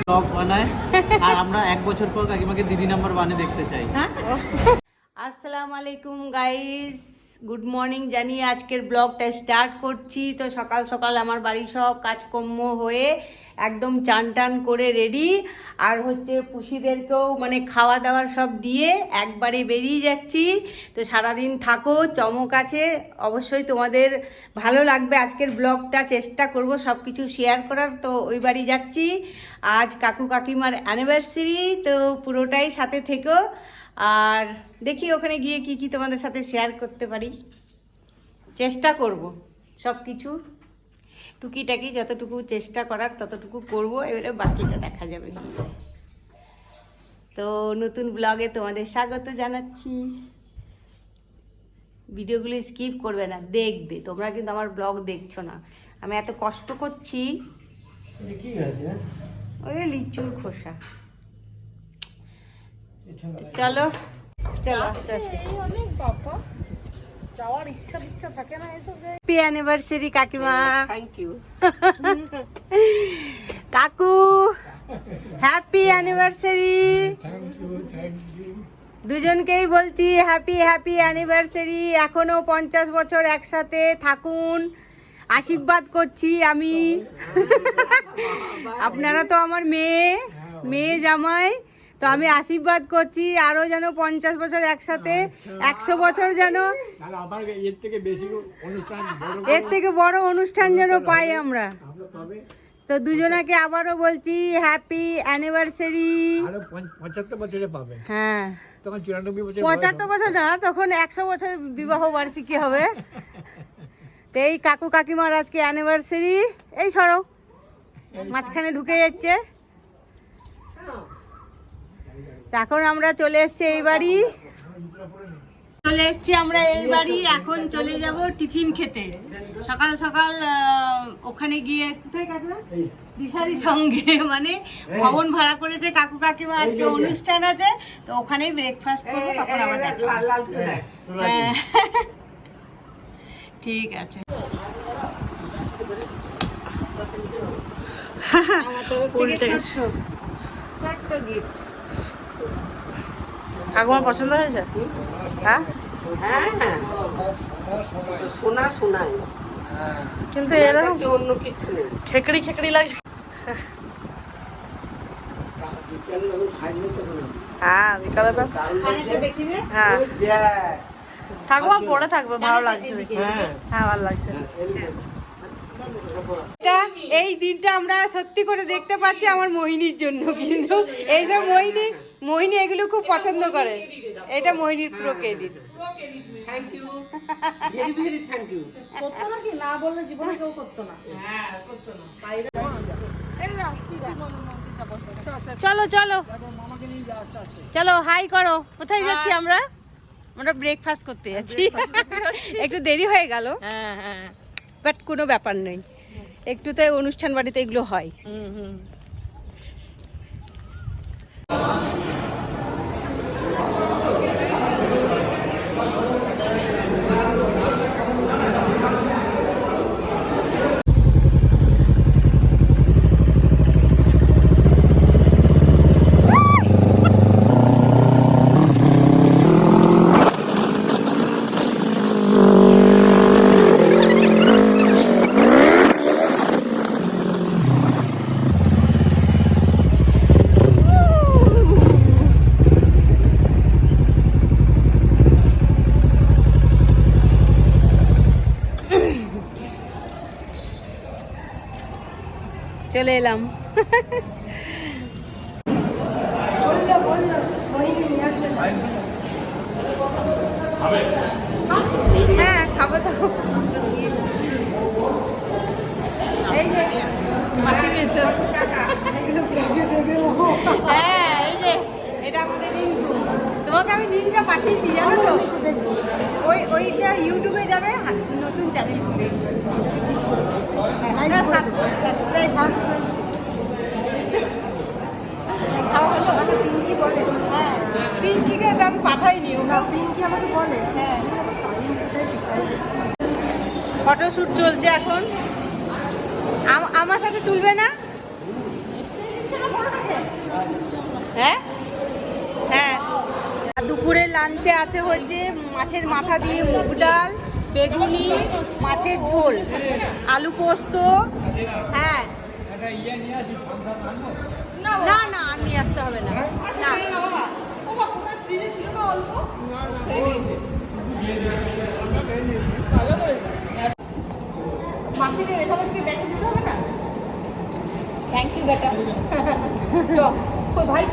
Blog বানায় আর আমরা 1 বছর পর কাকিমাকে দিদি নাম্বার 1 এ দেখতে চাই। আসসালামু আলাইকুম গাইস, গুড মর্নিং জানিয়ে আজকের ব্লগটা স্টার্ট করছি। তো সকাল সকাল আমার বাড়ির সব কাজকর্ম হয়ে একদম চান টান করে রেডি, আর হচ্ছে পুষিদেরকেও মানে খাওয়া দাওয়ার সব দিয়ে একবারে বেরিয়ে যাচ্ছি। তো সারাদিন থাকো, চমক আছে অবশ্যই, তোমাদের ভালো লাগবে আজকের ব্লগটা। চেষ্টা করব সব কিছু শেয়ার করার। তো ওই বাড়ি যাচ্ছি, আজ কাকু কাকিমার অ্যানিভার্সারি, তো পুরোটাই সাথে থেকো। আর দেখি ওখানে গিয়ে কি কি তোমাদের সাথে শেয়ার করতে পারি, চেষ্টা করব সব কিছু টুকিটাকি যতটুকু চেষ্টা করার ততটুকু করব, এবারে বাকিটা দেখা যাবে। তো নতুন ব্লগে তোমাদের স্বাগত জানাচ্ছি। ভিডিওগুলো স্কিপ করবে না, দেখবে। তোমরা কিন্তু আমার ব্লগ দেখছো না, আমি এত কষ্ট করছি। ওরে লিচুর খোসা। চলো চলো আস্তে আস্তে। হ্যাপি অ্যানিভার্সারি কাকিমা। থ্যাংক ইউ কাকু, হ্যাপি অ্যানিভার্সারি। দুজনকেই বলছি হ্যাপি হ্যাপি অ্যানিভার্সারি। এখনো 50 বছর একসাথে থাকুন, আশীর্বাদ করছি আমি। আপনারা তো আমার মেয়ে জামাই, তো আমি আশীর্বাদ করছি আরো যেন 50 বছর একসাথে, 100 বছর যেন, এর থেকে বড় অনুষ্ঠান যেন পাই আমরা। তো দুজনাকে আবারও বলছি হ্যাপি অ্যানিভার্সারি। 75 বছরে পাবে। হ্যাঁ, তখন 94 বছর। 75 বছর না, তখন 100 বছর বিবাহ বার্ষিকী হবে। তো এই কাকু কাকিমার আজকে অ্যানিভার্সারি। এই সরো, মাঝখানে ঢুকে যাচ্ছে। এখন আমরা চলে এসছি এই বাড়ি, এখন চলে যাব টিফিন খেতে। সকাল সকাল ওখানে গিয়ে কোথায় কাকু দিশারি সঙ্গে মানে ভবন ভাড়া করেছে কাকু কাকিমা, আজকে অনুষ্ঠান আছে, তো ওখানেই ব্রেকফাস্ট করবো। তখন আবার ঠিক আছে। ছোট্ট গিফট। ঠাকুমার পছন্দ হয়েছে? হ্যাঁ হ্যাঁ হ্যাঁ, শোনা শোনাই, কিন্তু এরকম অন্য কিছু নেই। খেকড়ি খেকড়ি লাগছে। হ্যাঁ বিকালে তো হ্যাঁ ঠাকুমা পরে থাকবে, ভালো লাগছে। হ্যাঁ ভালো লাগছে। এই দিনটা আমরা সত্যি করে দেখতে পাচ্ছি আমার মোহিনীর জন্য, কিন্তু এইসব মোহিনী এগুলো খুব পছন্দ করে। এটা মোহিনীর পুরো credit. Thank you, very very thank you. না বললে জীবনে কেউ করতো না। চলো চলো চলো, হাই করো। কোথায় যাচ্ছি আমরা? আমরা ব্রেকফাস্ট করতে যাচ্ছি। একটু দেরি হয়ে গেল, বাট কোনো ব্যাপার নেই, একটু তো অনুষ্ঠান বাড়িতে এগুলো হয়। চলে এলাম। হ্যাঁ খাবো তো। এই যে মাসি মেসো। হ্যাঁ এই যে এটা আমাদের রিঙ্কু। তোমাকে আমি লিঙ্কটা পাঠিয়েছি জানো তো, ওইটা ইউটিউবে যাবে, নতুন চ্যানেল খুলেছি। পিঙ্কিকে আমি পাঠাইনি, পিঙ্কি আমাকে বলে। হ্যাঁ ফটোশ্যুট চলছে এখন। আমার সাথে তুলবে না? হ্যাঁ হ্যাঁ। দুপুরে লাঞ্চে আছে হচ্ছে মাছের মাথা দিয়ে মুগ ডাল, বেগুনি, মাছের ঝোল, আলু পোস্ত। হ্যাঁ না না আর নিয়ে আসতে হবে না। না থ্যাংক ইউ বেটা। ভাই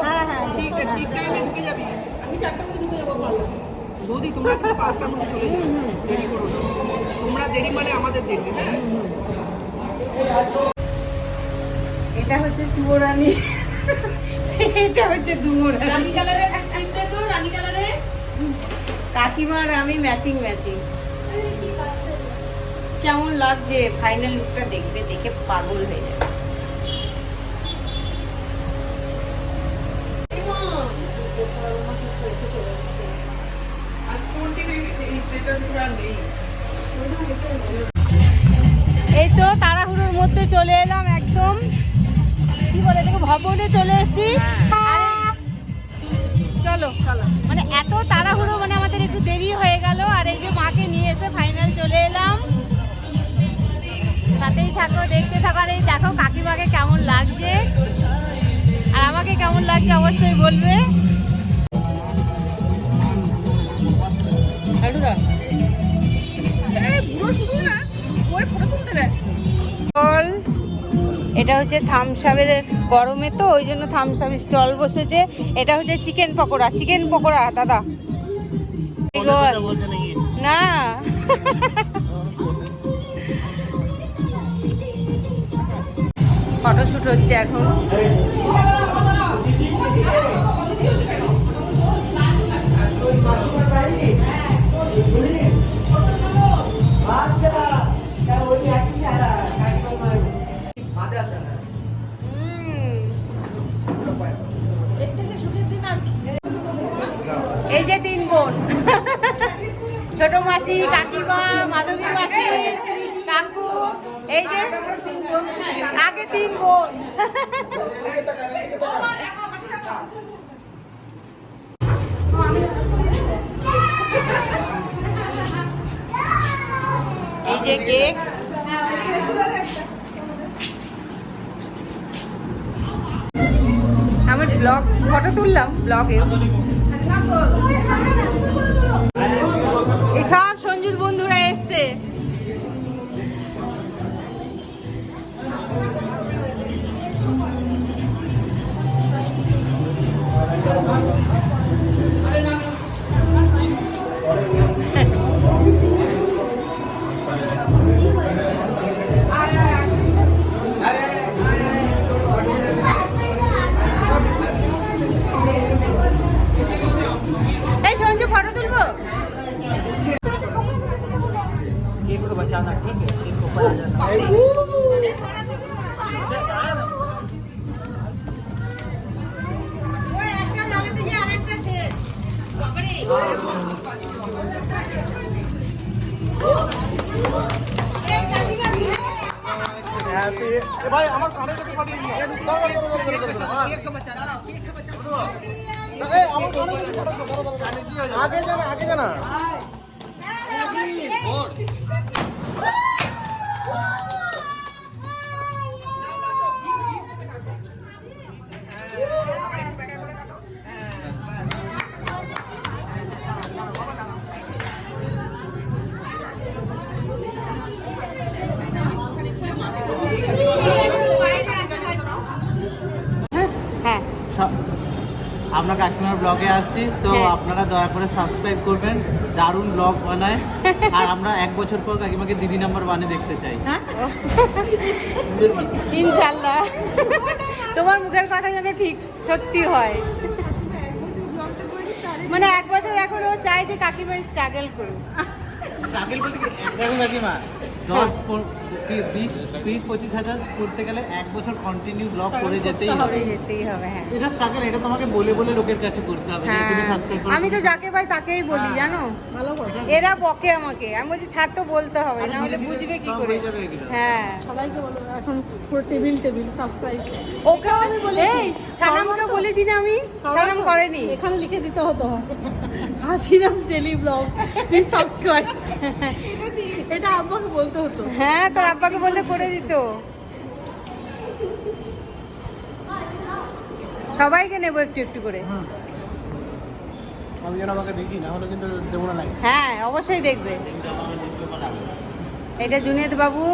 হ্যাঁ হ্যাঁ ঠিক আছে, ঠিক টাইমে ঢুকে যাবি। আমি 4টার মধ্যে ঢুকে যাবো। বৌদি তোমরা কিন্তু 5টার মধ্যে চলে যাবে, দেরি করো না। তোমরা দেরি মানে আমাদের দেরি। হ্যাঁ এটা হচ্ছে শুভরানী, এটা হচ্ছে দুমরানী। কাকিমার আমি ম্যাচিং ম্যাচিং। কেমন লাগছে? ফাইনাল লুকটা দেখবে, দেখে পাগল হয়ে যাবে। এই তো তাড়াহুড়োর মধ্যে চলে এলাম, একদম কি বলে দেখো ভবনে চলে এসেছি। চলো চলো, মানে এত তাড়াহুড়ো, মানে আমাদের একটু দেরি হয়ে গেল। আর এই যে মাকে নিয়ে এসে ফাইনাল চলে এলাম। সাথেই থাকো, দেখতে থাকো। আর এই দেখো কাকিমাকে কেমন লাগছে আর আমাকে কেমন লাগছে অবশ্যই বলবে। এটা হচ্ছে থামসাবের গরমে, তো ওই জন্য থামসাবের স্টল বসেছে। এটা হচ্ছে চিকেন পকোড়া, চিকেন পকোড়া দাদা না। ফটোশুট হচ্ছে এখন। এই যে 3 বোন, ছোট মাসি, কাকিমা, মাধবী মাসি, কাকু। এই যে আগে 3 বোন। এই যে কেক। আমার ব্লগ ফটো তুললাম ব্লগে। এই সব সঞ্জুর বন্ধুরা এসছে। এই সঞ্জু ফটো তুলবো। केक को बचाना, ठीक है? केक को ऊपर आ जाना। भाई আমার কানে কাছে পাঠিয়ে দিন। आगे जाना, आगे जाना। আমরা কাকিমার ব্লগে আসছি, তো আপনারা দয়া করে সাবস্ক্রাইব করবেন। দারুণ ব্লগ বানায়। আর আমরা 1 বছর পর কাকিমাকে দিদি নাম্বার 1-এ দেখতে চাই। ইনশাআল্লাহ। তোমার মুখের কথা যেন ঠিক সত্যি হয়। মানে 1 বছর এখনো চাই যে কাকিমা স্ট্রাগল করুক। স্ট্রাগল বলতে কি, দেখো কাকিমা 10-20-25 হাজার করতে গেলে 1 বছর কন্টিনিউ ব্লগ করে যেতেই হবে। হ্যাঁ। এটা স্ট্রাগল, এটা তোমাকে বলে বলে লোকের কাছে করতে হবে। তুমি সাবস্ক্রাইব করো। আমি তো যাকে পাই তাকেই বলি, জানো। এরা বকে আমাকে, আমি বলছি ছাড় তো বলতে হবে, না হলে বুঝবে কি করে। হ্যাঁ সবাইকে বলো এখন পুরো টেবিল সাবস্ক্রাইব। ওকেও আমি বলেছি, সানামকে বলেছি না আমি, সানাম করেনি। এখানে লিখে দিতে হতো Hasina's daily blog please subscribe, এটা আব্বাকে বলতে হতো। হ্যাঁ তোর আব্বাকে বললে করে দিত। সবাইকে নেবো একটু একটু করে। আমি যেন আমাকে দেখি, না হলে কিন্তু দেবো না। হ্যাঁ অবশ্যই দেখবে। এটা জুনেদ বাবু,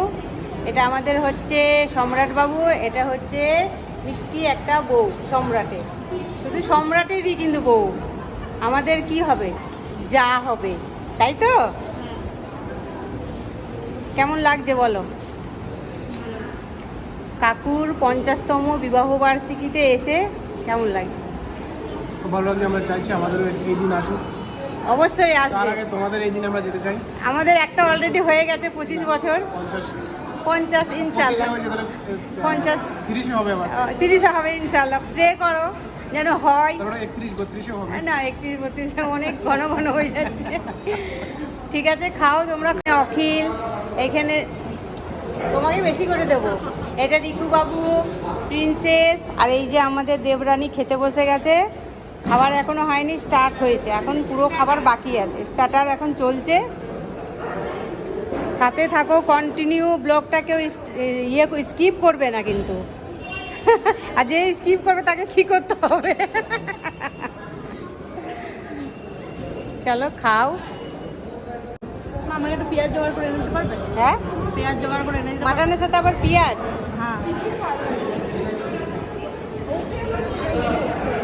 এটা আমাদের হচ্ছে সম্রাট বাবু, এটা হচ্ছে মিষ্টি একটা বউ সম্রাটের, শুধু সম্রাটেরই কিন্তু বউ। আমাদের কি হবে, যা হবে, তাই তো? কেমন লাগছে বলো? কাকুর 50তম বিবাহ বার্ষিকীতে এসে কেমন লাগছে? খুব ভালো লাগছে। আমরা চাইছি আমাদের এই দিন আসুক, অবশ্যই তার আসবে। আগে তোমাদের এই দিন আমরা যেতে চাই। আমাদের একটা অলরেডি হয়ে গেছে 25 বছর, 50 ইনশাল্লাহ, 50 30 হবে আবার, 30 হবে ইনশাল্লাহ। প্রে করো যেন হয়। তারপরে 31 32 হবে না 31 32 অনেক ঘন ঘন হয়ে যাচ্ছে। ঠিক আছে খাও তোমরা। অখিল এখানে তোমাকে বেশি করে দেবো। এটা রিকু বাবু, প্রিন্সেস, আর এই যে আমাদের দেবরানী খেতে বসে গেছে। খাবার এখনো হয়নি, স্টার্ট হয়েছে, এখন পুরো খাবার বাকি আছে, স্টার্টার এখন চলছে। সাথে থাকো, কন্টিনিউ ব্লগটাকেও স্কিপ করবে না কিন্তু। আর যে স্কিপ করবে তাকে কি করতে হবে। চলো খাও। আমাকে একটু পেঁয়াজ জোগাড় করে এনে দিতে পারবে? হ্যাঁ পেঁয়াজ জোগাড় করে এনে দিতে পারবে? মাটনের সাথে আবার পেঁয়াজ? হ্যাঁ।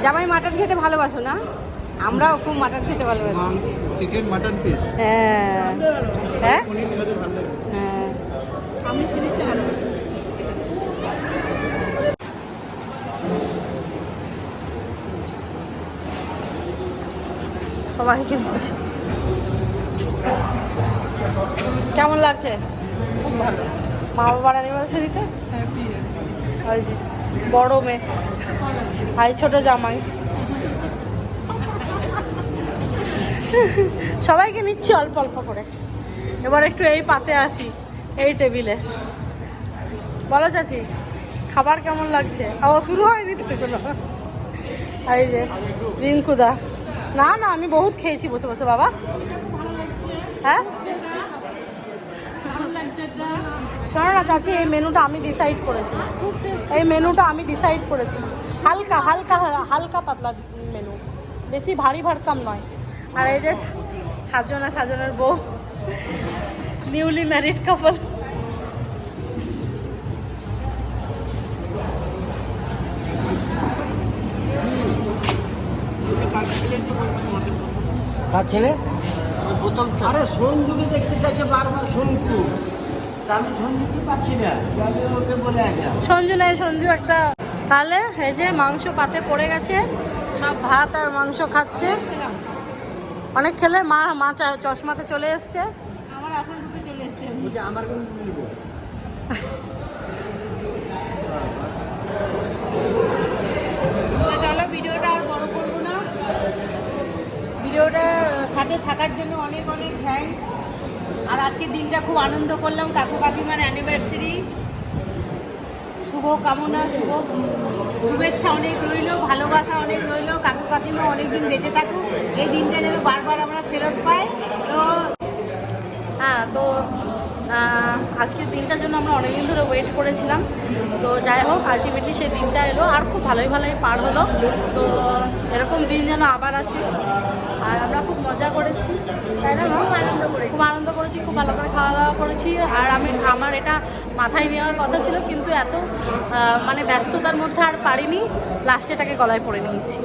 জামাই মাটন খেতে ভালোবাসো না? আমরাও খুব মাটন খেতে ভালোবাসি। চিকেন, মাটন, ফিশ, হ্যাঁ হ্যাঁ পনির খেতে ভালো লাগে। হ্যাঁ আমি জিনিসটা ভালোবাসি। সবাইকে কেমন লাগছে? খুব ভালো। মা বাবার অ্যানিভার্সারিতে ওই যে বড় মেয়ে, ভাই ছোট জামাই, সবাইকে নিচ্ছি অল্প অল্প করে। এবার একটু এই পাতে আসি, এই টেবিলে। বলো চাচি খাবার কেমন লাগছে? আবার শুরু হয়নি তো এগুলো। এই যে রিঙ্কুদা, না না আমি বহুত খেয়েছি বসে বসে বাবা। হ্যাঁ শোনো না চাচি, এই মেনুটা আমি ডিসাইড করেছি, এই মেনুটা আমি ডিসাইড করেছি। হালকা হালকা হালকা পাতলা মেনু, বেশি ভারী ভরকাম নয়। আর এই যে সাজনের বউ, নিউলি ম্যারিড কাপল। কার ছেলে? আরে সঞ্জুকে দেখতে চাইছে বারবার, সঞ্জু। আমি সঞ্জুকে পাচ্ছি না, ওকে বলে আসলাম। সঞ্জু নেই, সঞ্জু একটা। তাহলে এই যে মাংস পাতে পড়ে গেছে, সব ভাত আর মাংস খাচ্ছে। অনেক খেলে মা চশমাতে চলে এসছে, আমার আসল রূপে চলে এসছে। আমার কিন্তু নিব। চলো ভিডিওটা আর বড় করবো না। ভিডিওটা সাথে থাকার জন্য অনেক অনেক থ্যাঙ্কস। আর আজকের দিনটা খুব আনন্দ করলাম। কাকু কাকিমার অ্যানিভার্সারি, শুভ কামনা, শুভেচ্ছা অনেক রইলো, ভালোবাসা অনেক রইলো। কাকু কাকিমা অনেক দিন বেঁচে থাকুক, এই দিনটা যেন বারবার আমরা ফেরত পাই। তো হ্যাঁ, তো আজকের দিনটার জন্য আমরা অনেকদিন ধরে ওয়েট করেছিলাম। তো যাই হোক আলটিমেটলি সেই দিনটা এলো, আর খুব ভালোই পার হলো। তো এরকম দিন যেন আবার আসে। আর আমরা খুব মজা করেছি, তাই না? খুব আনন্দ করেছি, খুব ভালো করে খাওয়া দাওয়া করেছি। আর আমার এটা মাথায় নেওয়ার কথা ছিল, কিন্তু এত মানে ব্যস্ততার মধ্যে আর পারিনি, লাস্টে এটাকে গলায় পড়ে নিয়েছি।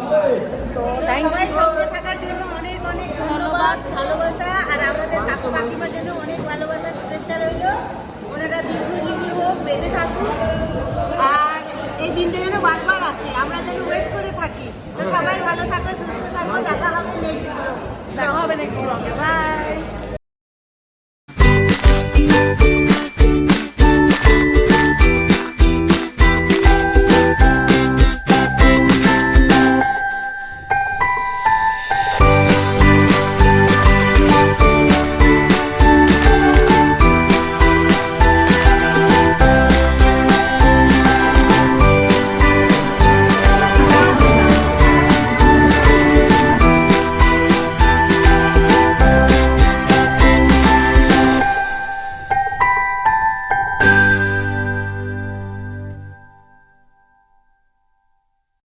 তো সবাই সঙ্গে থাকার জন্য অনেক অনেক ধন্যবাদ, ভালোবাসা। আর আমাদের কাকু কাকিমার জন্য অনেক ভালোবাসা, শুভেচ্ছা রইল। ওনারা দীর্ঘজীবী হোক, বেঁচে থাকুক, আর এই দিনটা যেন বারবার আসে, আমরা যেন ওয়েট করে থাকি। তো সবাই ভালো থাকো, সুস্থ থাকো, দেখা হবে নেক্সট ব্লগে। বাই।